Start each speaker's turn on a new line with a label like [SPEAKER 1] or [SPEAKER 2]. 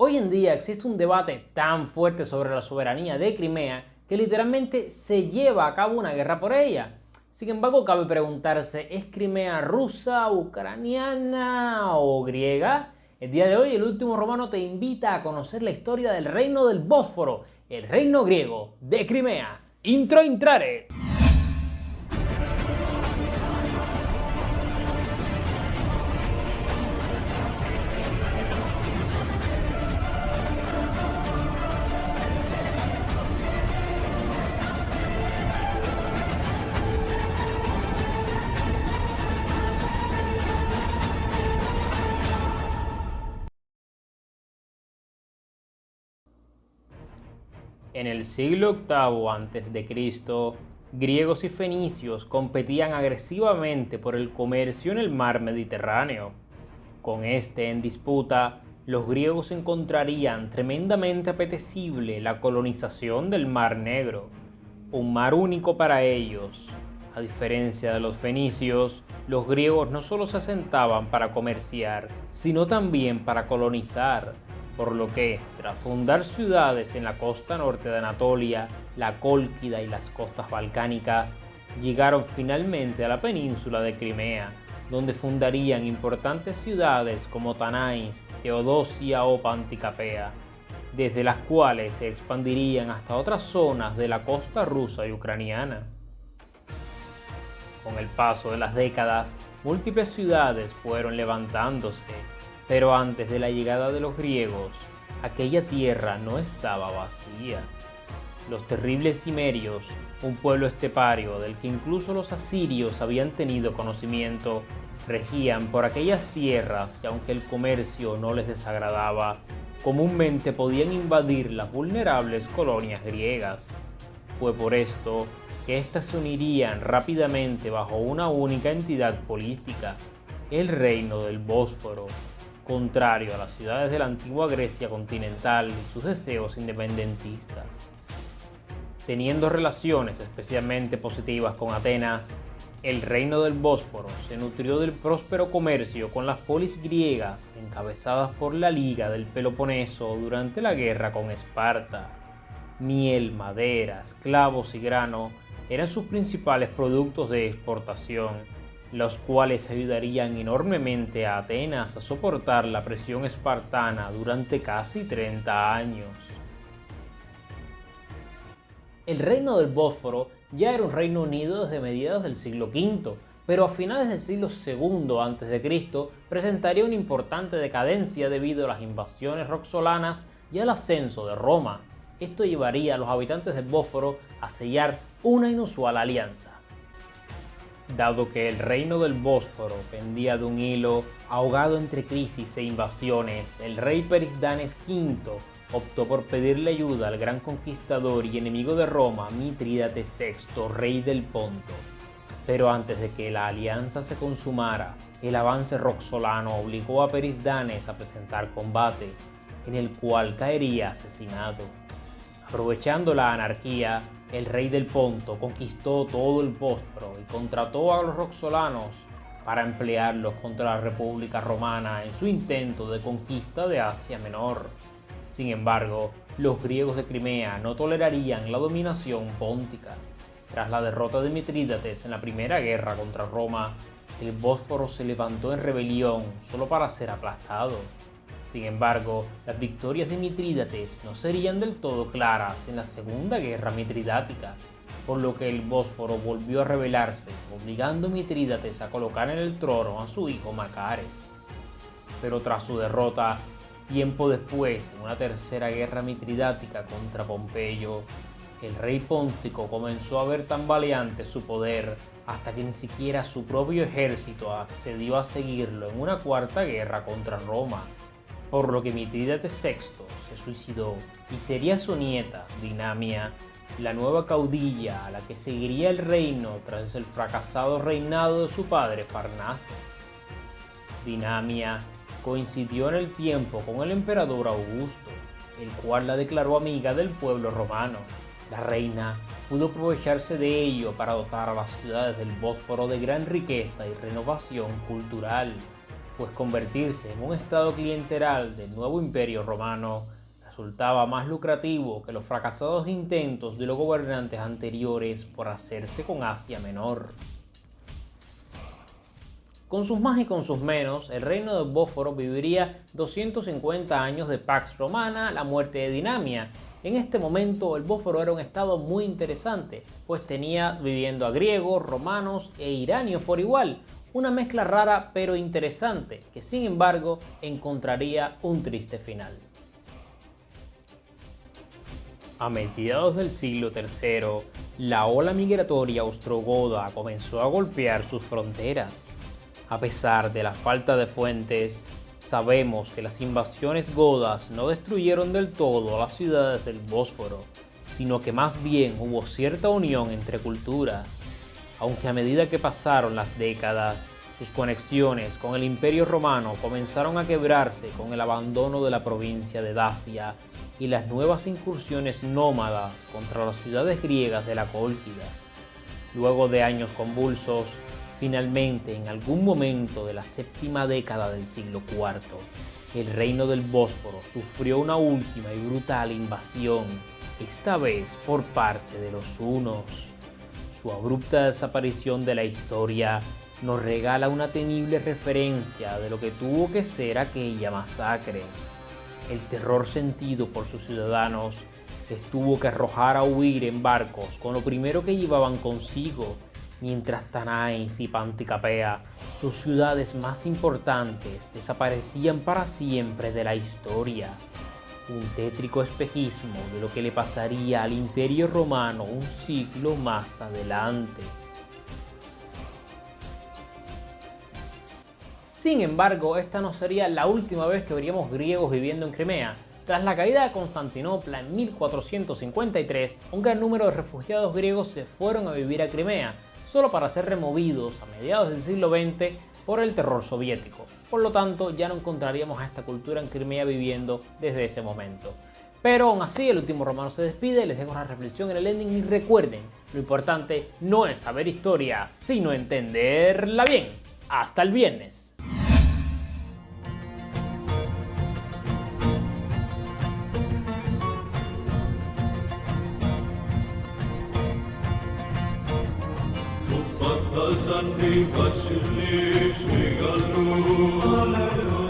[SPEAKER 1] Hoy en día existe un debate tan fuerte sobre la soberanía de Crimea que literalmente se lleva a cabo una guerra por ella. Sin embargo, cabe preguntarse, ¿es Crimea rusa, ucraniana o griega? El día de hoy, el último romano te invita a conocer la historia del reino del Bósforo, el reino griego de Crimea. Intro intrare. En el siglo VIII a.C., griegos y fenicios competían agresivamente por el comercio en el mar Mediterráneo. Con este en disputa, los griegos encontrarían tremendamente apetecible la colonización del Mar Negro, un mar único para ellos. A diferencia de los fenicios, los griegos no solo se asentaban para comerciar, sino también para colonizar, por lo que, tras fundar ciudades en la costa norte de Anatolia, la Cólquida y las costas balcánicas, llegaron finalmente a la península de Crimea, donde fundarían importantes ciudades como Tanais, Teodosia o Panticapea, desde las cuales se expandirían hasta otras zonas de la costa rusa y ucraniana. Con el paso de las décadas, múltiples ciudades fueron levantándose, pero antes de la llegada de los griegos, aquella tierra no estaba vacía. Los terribles cimerios, un pueblo estepario del que incluso los asirios habían tenido conocimiento, regían por aquellas tierras y aunque el comercio no les desagradaba, comúnmente podían invadir las vulnerables colonias griegas. Fue por esto que éstas se unirían rápidamente bajo una única entidad política, el reino del Bósforo, contrario a las ciudades de la antigua Grecia continental y sus deseos independentistas. Teniendo relaciones especialmente positivas con Atenas, el reino del Bósforo se nutrió del próspero comercio con las polis griegas encabezadas por la Liga del Peloponeso durante la guerra con Esparta. Miel, madera, esclavos y grano eran sus principales productos de exportación, los cuales ayudarían enormemente a Atenas a soportar la presión espartana durante casi 30 años. El reino del Bósforo ya era un reino unido desde mediados del siglo V, pero a finales del siglo II a.C. presentaría una importante decadencia debido a las invasiones roxolanas y al ascenso de Roma. Esto llevaría a los habitantes del Bósforo a sellar una inusual alianza. Dado que el reino del Bósforo pendía de un hilo, ahogado entre crisis e invasiones, el rey Perisdanes V optó por pedirle ayuda al gran conquistador y enemigo de Roma, Mitrídates VI, rey del Ponto. Pero antes de que la alianza se consumara, el avance roxolano obligó a Perisdanes a presentar combate, en el cual caería asesinado. Aprovechando la anarquía, el rey del Ponto conquistó todo el Bósforo y contrató a los roxolanos para emplearlos contra la República Romana en su intento de conquista de Asia Menor. Sin embargo, los griegos de Crimea no tolerarían la dominación póntica. Tras la derrota de Mitrídates en la primera guerra contra Roma, el Bósforo se levantó en rebelión solo para ser aplastado. Sin embargo, las victorias de Mitrídates no serían del todo claras en la Segunda Guerra Mitridática, por lo que el Bósforo volvió a rebelarse, obligando a Mitrídates a colocar en el trono a su hijo Macares. Pero tras su derrota, tiempo después, en una tercera guerra mitridática contra Pompeyo, el rey póntico comenzó a ver tambaleante su poder hasta que ni siquiera su propio ejército accedió a seguirlo en una cuarta guerra contra Roma, por lo que Mitrídates VI se suicidó y sería su nieta, Dinamia, la nueva caudilla a la que seguiría el reino tras el fracasado reinado de su padre Farnaces. Dinamia coincidió en el tiempo con el emperador Augusto, el cual la declaró amiga del pueblo romano. La reina pudo aprovecharse de ello para dotar a las ciudades del Bósforo de gran riqueza y renovación cultural. pues convertirse en un estado clientelar del nuevo imperio romano resultaba más lucrativo que los fracasados intentos de los gobernantes anteriores por hacerse con Asia Menor. Con sus más y con sus menos, el reino del Bósforo viviría 250 años de Pax Romana, la muerte de Dinamia. En este momento el Bósforo era un estado muy interesante, pues tenía viviendo a griegos, romanos e iranios por igual, una mezcla rara pero interesante, que sin embargo encontraría un triste final. A mediados del siglo III, la ola migratoria ostrogoda comenzó a golpear sus fronteras. A pesar de la falta de fuentes, sabemos que las invasiones godas no destruyeron del todo las ciudades del Bósforo, sino que más bien hubo cierta unión entre culturas. Aunque a medida que pasaron las décadas, sus conexiones con el Imperio Romano comenzaron a quebrarse con el abandono de la provincia de Dacia y las nuevas incursiones nómadas contra las ciudades griegas de la Cólquida. Luego de años convulsos, finalmente en algún momento de la séptima década del siglo IV, el reino del Bósforo sufrió una última y brutal invasión, esta vez por parte de los hunos. Su abrupta desaparición de la historia nos regala una temible referencia de lo que tuvo que ser aquella masacre. El terror sentido por sus ciudadanos les tuvo que arrojar a huir en barcos con lo primero que llevaban consigo, mientras Tanais y Panticapea, sus ciudades más importantes, desaparecían para siempre de la historia. Un tétrico espejismo de lo que le pasaría al Imperio Romano un siglo más adelante. Sin embargo, esta no sería la última vez que veríamos griegos viviendo en Crimea. Tras la caída de Constantinopla en 1453, un gran número de refugiados griegos se fueron a vivir a Crimea, solo para ser removidos a mediados del siglo XX por el terror soviético. Por lo tanto, ya no encontraríamos a esta cultura en Crimea viviendo desde ese momento. Pero aún así, el último romano se despide, les dejo una reflexión en el ending y recuerden, lo importante no es saber historia, sino entenderla bien. ¡Hasta el viernes!
[SPEAKER 2] Sandi Vasili Sri Galu